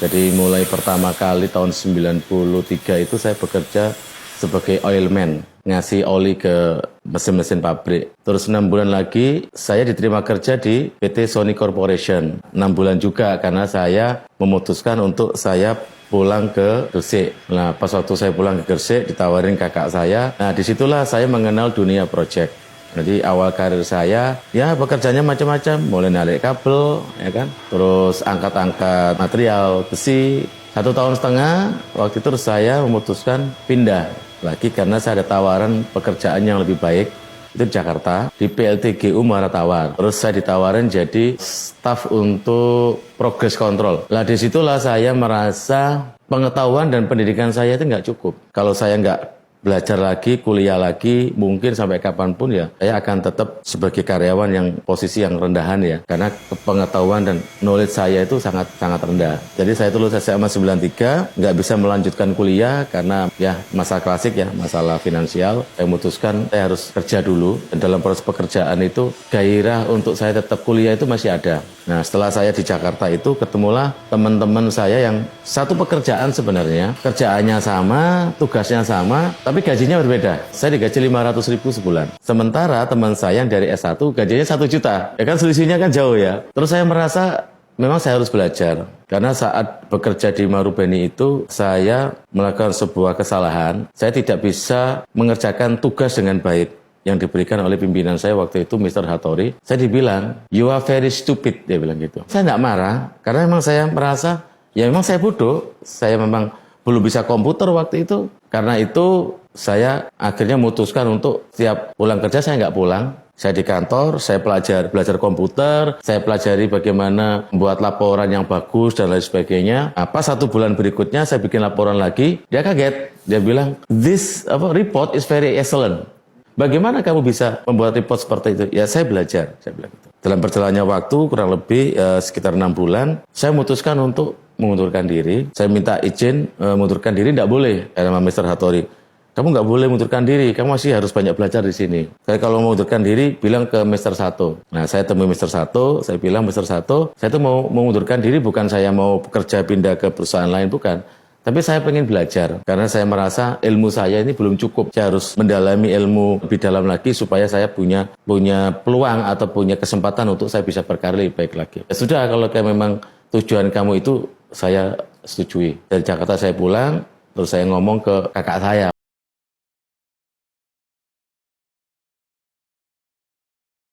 Jadi mulai pertama kali tahun 93 itu saya bekerja sebagai oilman, ngasih oli ke mesin-mesin pabrik. Terus 6 bulan lagi saya diterima kerja di PT Sony Corporation. 6 bulan juga karena saya memutuskan untuk saya pulang ke Gresik. Nah, pas waktu saya pulang ke Gresik ditawarin kakak saya. Nah, disitulah saya mengenal dunia project. Jadi awal karir saya, ya bekerjanya macam-macam, mulai narik kabel, ya kan, terus angkat-angkat material besi. 1,5 tahun, waktu itu saya memutuskan pindah lagi karena saya ada tawaran pekerjaan yang lebih baik. Itu di Jakarta, di PLTGU Muara Tawar. Terus saya ditawarin jadi staf untuk progress control. Lah disitulah saya merasa pengetahuan dan pendidikan saya itu nggak cukup. Kalau saya nggak belajar lagi, kuliah lagi, mungkin sampai kapanpun ya, saya akan tetap sebagai karyawan yang posisi yang rendahan ya. Karena pengetahuan dan knowledge saya itu sangat rendah. Jadi saya lulus SMA 93, nggak bisa melanjutkan kuliah karena ya masalah klasik ya, masalah finansial. Saya memutuskan saya harus kerja dulu. Dan dalam proses pekerjaan itu, gairah untuk saya tetap kuliah itu masih ada. Nah, setelah saya di Jakarta itu ketemulah teman-teman saya yang satu pekerjaan sebenarnya, kerjaannya sama, tugasnya sama, tapi gajinya berbeda. Saya digaji 500.000 sebulan. Sementara teman saya yang dari S1 gajinya 1 juta. Ya kan selisihnya kan jauh ya. Terus saya merasa memang saya harus belajar. Karena saat bekerja di Marubeni itu saya melakukan sebuah kesalahan. Saya tidak bisa mengerjakan tugas dengan baik yang diberikan oleh pimpinan saya waktu itu, Mr. Hattori. Saya dibilang, you are very stupid, dia bilang gitu. Saya tidak marah, karena memang saya merasa, ya memang saya bodoh. Saya memang belum bisa komputer waktu itu. Karena itu, saya akhirnya memutuskan untuk setiap pulang kerja, saya nggak pulang. Saya di kantor, saya belajar komputer, saya pelajari bagaimana membuat laporan yang bagus dan lain sebagainya. Pas 1 bulan berikutnya, saya bikin laporan lagi, dia kaget. Dia bilang, this report is very excellent. Bagaimana kamu bisa membuat report seperti itu? Ya saya belajar, saya bilang gitu. Dalam perjalanannya waktu kurang lebih sekitar 6 bulan, saya memutuskan untuk mengundurkan diri. Saya minta izin mengundurkan diri, tidak boleh, sama Mr. Hattori. Kamu nggak boleh mengundurkan diri, kamu masih harus banyak belajar di sini. Saya kalau mau mengundurkan diri, bilang ke Mr. Sato. Nah, saya temui Mr. Sato, saya bilang, Mr. Sato, saya tuh mau mengundurkan diri, bukan saya mau bekerja pindah ke perusahaan lain, bukan. Tapi saya pengen belajar, karena saya merasa ilmu saya ini belum cukup. Saya harus mendalami ilmu lebih dalam lagi supaya saya punya peluang atau punya kesempatan untuk saya bisa berkarir lebih baik lagi. Ya sudah, kalau kayak memang tujuan kamu itu, saya setujui. Dari Jakarta saya pulang, terus saya ngomong ke kakak saya,